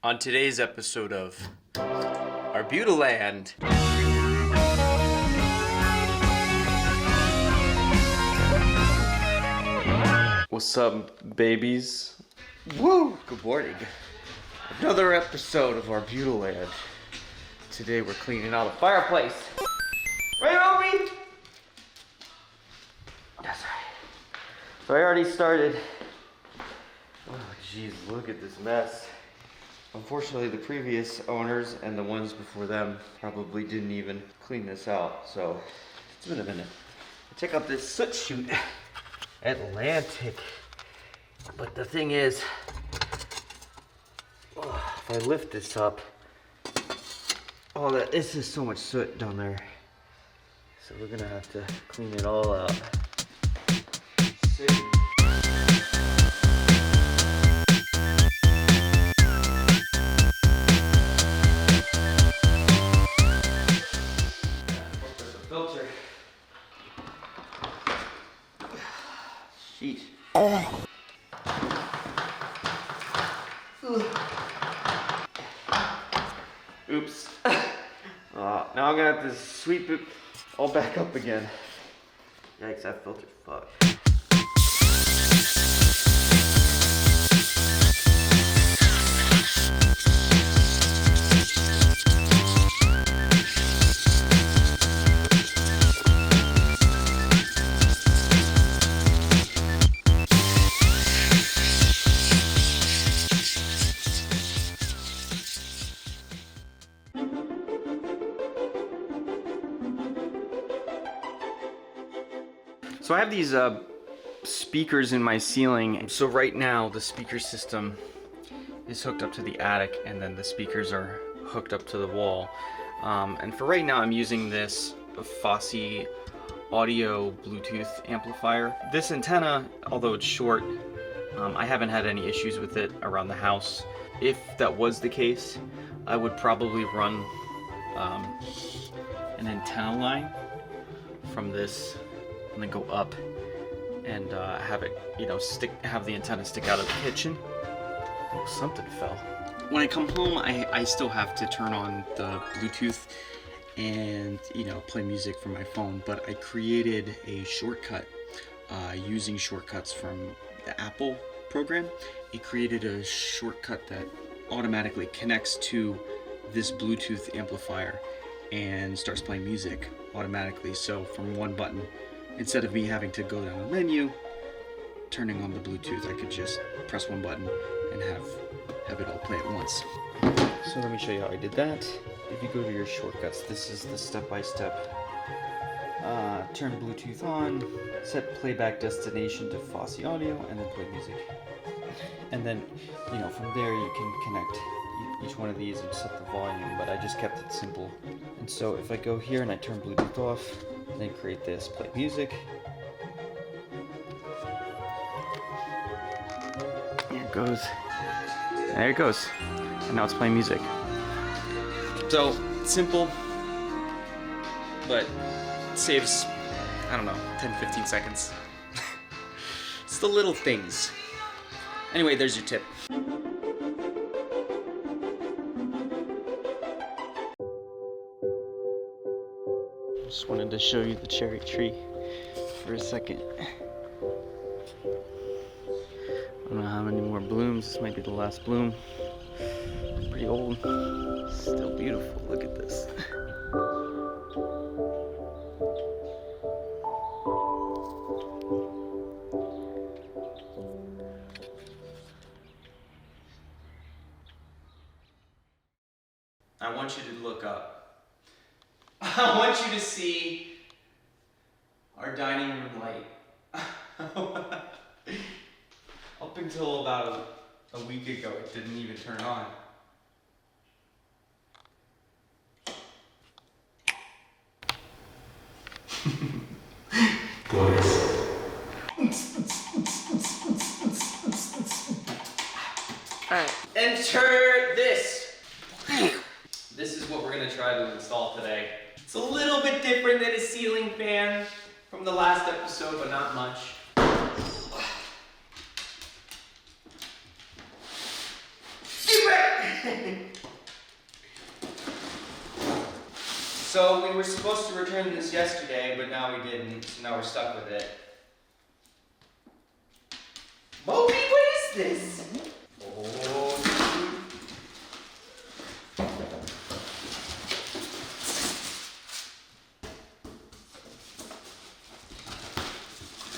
On today's episode of Arbutaland. What's up, babies? Woo! Good morning. Another episode of Arbutaland. Today we're cleaning out a fireplace. Right, Obi? That's right. So I already started. Oh, jeez, look at this mess. Unfortunately, the previous owners and the ones before them probably didn't even clean this out, so it's been a minute. Check out this soot chute. Atlantic. But the thing is, if I lift this up, this is so much soot down there. So we're gonna have to clean it all out. Filter. Sheesh. Oops. Now I'm gonna have to sweep it all back up again. Yikes, that filter's fucked. So I have these speakers in my ceiling. So right now the speaker system is hooked up to the attic, and then the speakers are hooked up to the wall. And for right now I'm using this Fosse audio Bluetooth amplifier. This antenna, although it's short, I haven't had any issues with it around the house. If that was the case, I would probably run an antenna line from this and then go up and have it, have the antenna stick out of the kitchen. Oh, something fell. When I come home, I still have to turn on the Bluetooth and, play music from my phone, but I created a shortcut using shortcuts from the Apple program. It created a shortcut that automatically connects to this Bluetooth amplifier and starts playing music automatically. So from one button, instead of me having to go down the menu, turning on the Bluetooth, I could just press one button and have it all play at once. So let me show you how I did that. If you go to your shortcuts, this is the step-by-step. Turn Bluetooth on, set playback destination to Fosse audio, and then play music. And then, from there you can connect each one of these and set the volume, but I just kept it simple. And so if I go here and I turn Bluetooth off, and then create this, play music. There it goes. There it goes. And now it's playing music. So, simple, but it saves, 10-15 seconds. It's the little things. Anyway, there's your tip. Just wanted to show you the cherry tree for a second. I don't know how many more blooms. This might be the last bloom. Pretty old. Still beautiful. Look at this. I want you to look up. I want you to see our dining room light. Up until about a week ago, it didn't even turn on. Alright. Enter this. This is what we're going to try to install today. It's a little bit different than a ceiling fan from the last episode, but not much. So we were supposed to return this yesterday, but now we didn't, so now we're stuck with it. Moby, what is this? Oh,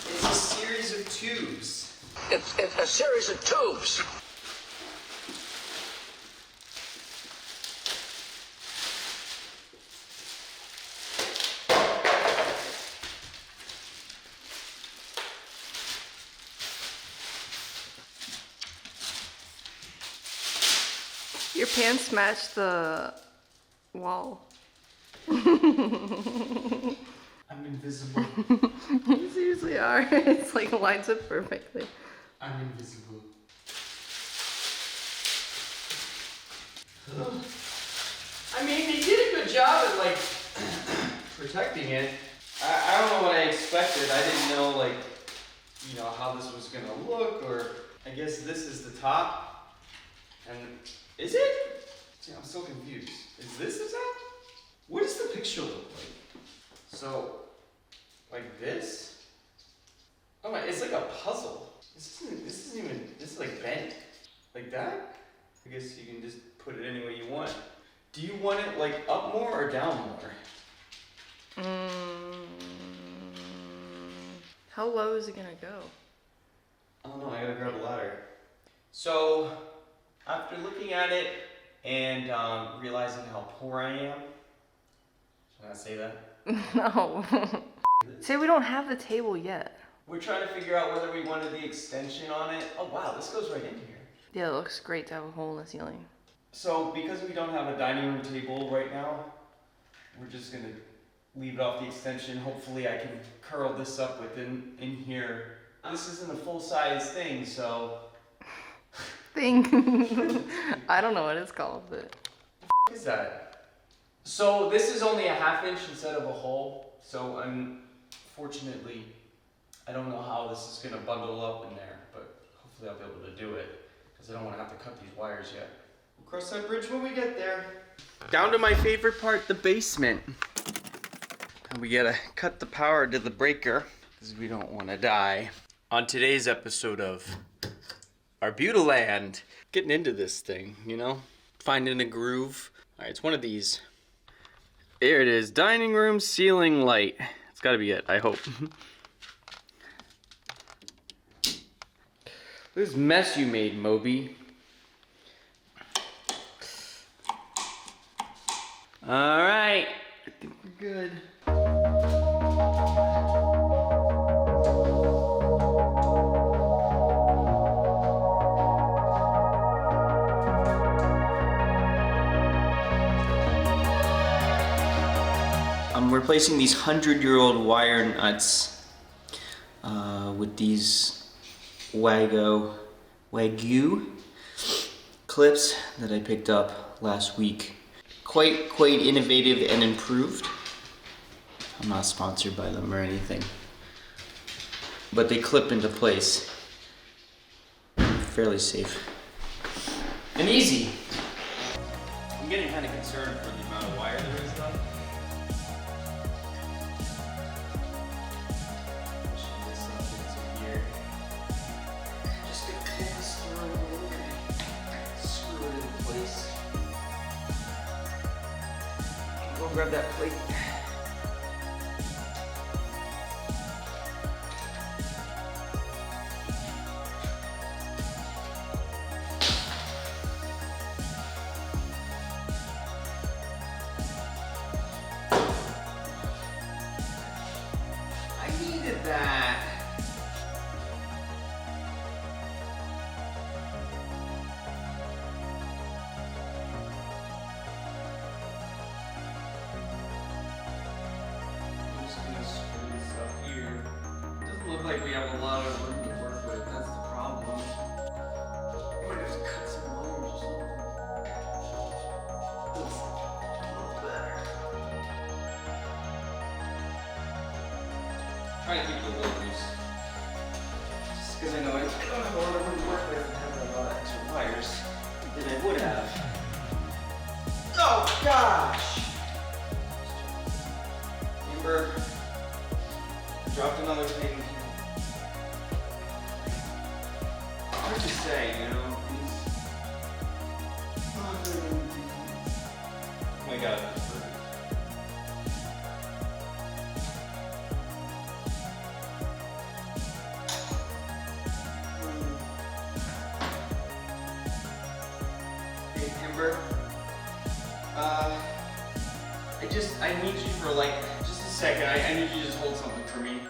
it's a series of tubes. It's a series of tubes. Your pants match the wall. I'm invisible. You seriously are. It's like lines up perfectly. I'm invisible. I mean, they did a good job at like protecting it. I don't know what I expected. I didn't know like, you know, how this was gonna look, or I guess this is the top. And is it? See, I'm so confused. Is this the top? What does the picture look like? So, like this? Oh my, it's like a puzzle. This is like bent. Like that? I guess you can just put it any way you want. Do you want it like up more or down more? How low is it gonna go? I don't know, I gotta grab a ladder. So, after looking at it and realizing how poor I am, should I say that? No. Say we don't have the table yet. We're trying to figure out whether we wanted the extension on it. Oh wow, this goes right in here. Yeah, it looks great to have a hole in the ceiling. So, because we don't have a dining room table right now, we're just gonna leave it off the extension. Hopefully I can curl this up within in here. This isn't a full-size thing, so... Thing. I don't know what it's called, but... What is that? So this is only a 1/2 inch instead of a whole. So unfortunately, I don't know how this is gonna bundle up in there, but hopefully I'll be able to do it, because I don't want to have to cut these wires yet. We'll cross that bridge when we get there. Down to my favorite part, the basement. And we gotta cut the power to the breaker, because we don't want to die. On today's episode of Arbutaland, getting into this thing, you know? Finding a groove. Alright, it's one of these. There it is, dining room ceiling light. It's gotta be it, I hope. This mess you made, Moby. Alright, I think we're good. I'm replacing these 100-year-old wire nuts with these Wagyu clips that I picked up last week. Quite innovative and improved. I'm not sponsored by them or anything, but they clip into place. Fairly safe and easy. I'm getting kind of concerned for the amount of wire there is though. Grab that plate. I needed that. Look like we have a lot of room to work with. That's the problem. I might have to cut some wires or something. That's a little better. Try to keep it a little loose. Just because I know I don't have a lot of room to work with and have a lot of extra wires than I would have. my god. Hey, Amber. I need you for like, just a second. I need you to just hold something for me.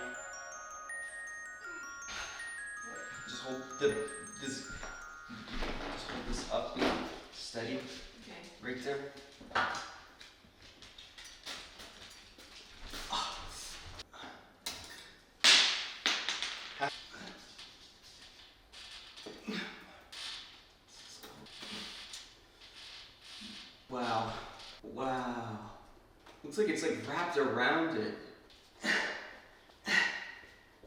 Just hold this up, steady. Okay. Right there. Wow. Wow. Looks like it's like wrapped around it. Let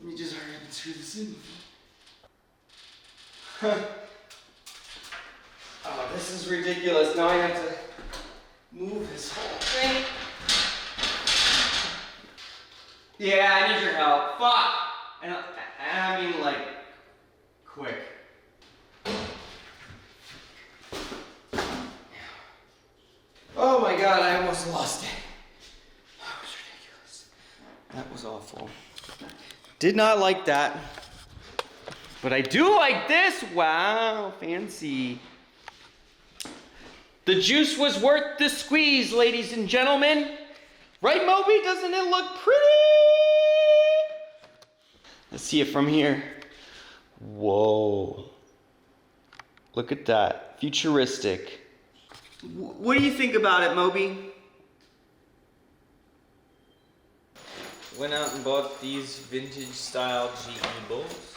me just hurry up and screw this in. Oh, this is ridiculous. Now I have to move this whole thing. Yeah, I need your help. Fuck! And I mean like, quick. Oh my god, I almost lost it. That was ridiculous. That was awful. Did not like that. But I do like this. Wow, fancy. The juice was worth the squeeze, ladies and gentlemen. Right, Moby? Doesn't it look pretty? Let's see it from here. Whoa. Look at that. Futuristic. What do you think about it, Moby? Went out and bought these vintage style GE bowls.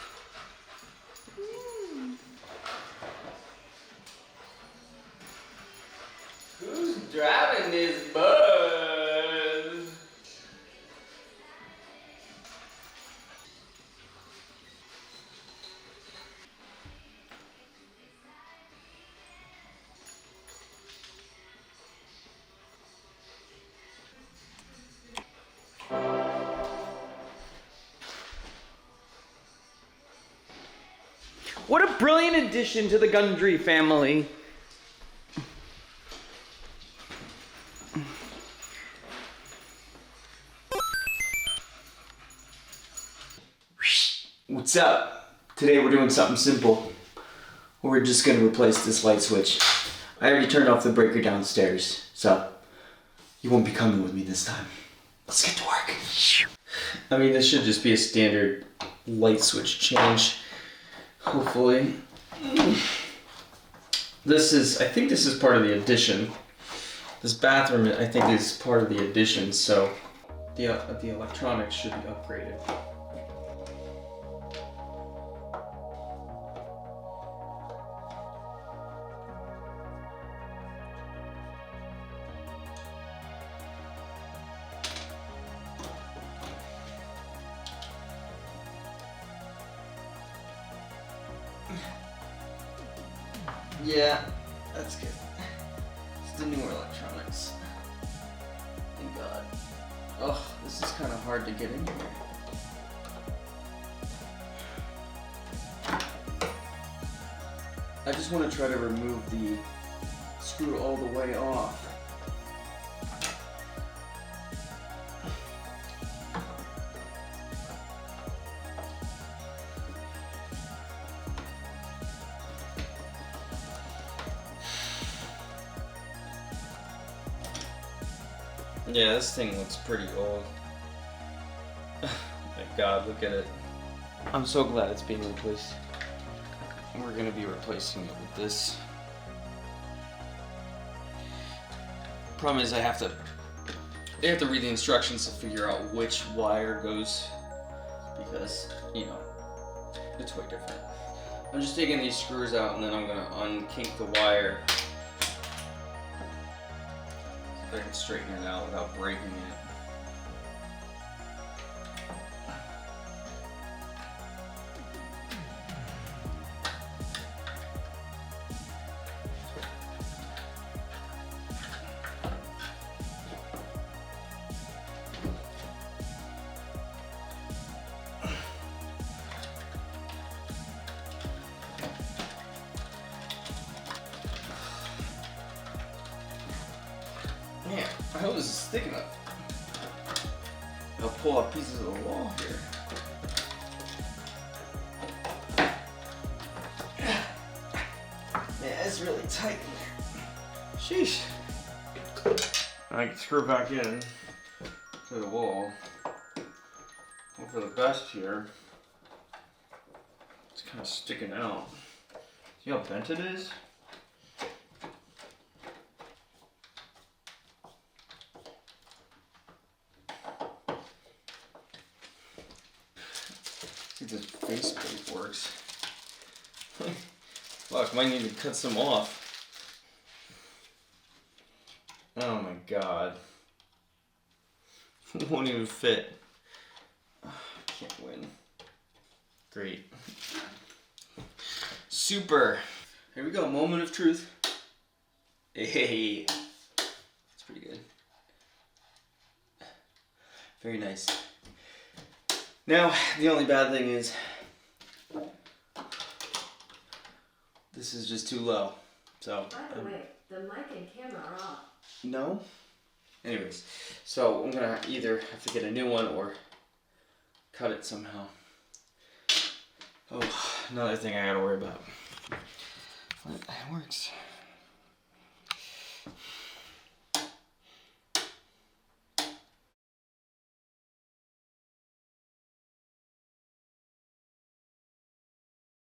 Who's driving this bus? What a brilliant addition to the Gundry family. What's up? Today we're doing something simple. We're just gonna replace this light switch. I already turned off the breaker downstairs, so you won't be coming with me this time. Let's get to work. I mean, this should just be a standard light switch change. Hopefully. I think this is part of the addition. This bathroom, I think, is part of the addition, so the electronics should be upgraded. Yeah, that's good. It's the newer electronics. Thank God. Oh, this is kind of hard to get in here. I just want to try to remove the screw all the way off. Yeah, this thing looks pretty old. My god, look at it. I'm so glad it's being replaced. We're gonna be replacing it with this. Problem is I have to read the instructions to figure out which wire goes, because, you know, it's way different. I'm just taking these screws out and then I'm gonna unkink the wire so I can straighten it out without breaking it. Yeah. I hope this is thick enough. I'll pull out pieces of the wall here. Yeah, it's really tight in there. Sheesh. I can screw back in to the wall. Hope for the best here. It's kind of sticking out. See how bent it is? See if this faceplate works. Fuck, might need to cut some off. Oh my god. Won't even fit. Can't win. Great. Super. Here we go, moment of truth. Hey. That's pretty good. Very nice. Now, the only bad thing is this is just too low. So. By the way, the mic and camera are off. No? Anyways, so I'm gonna either have to get a new one or cut it somehow. Oh, another thing I gotta worry about. But it works.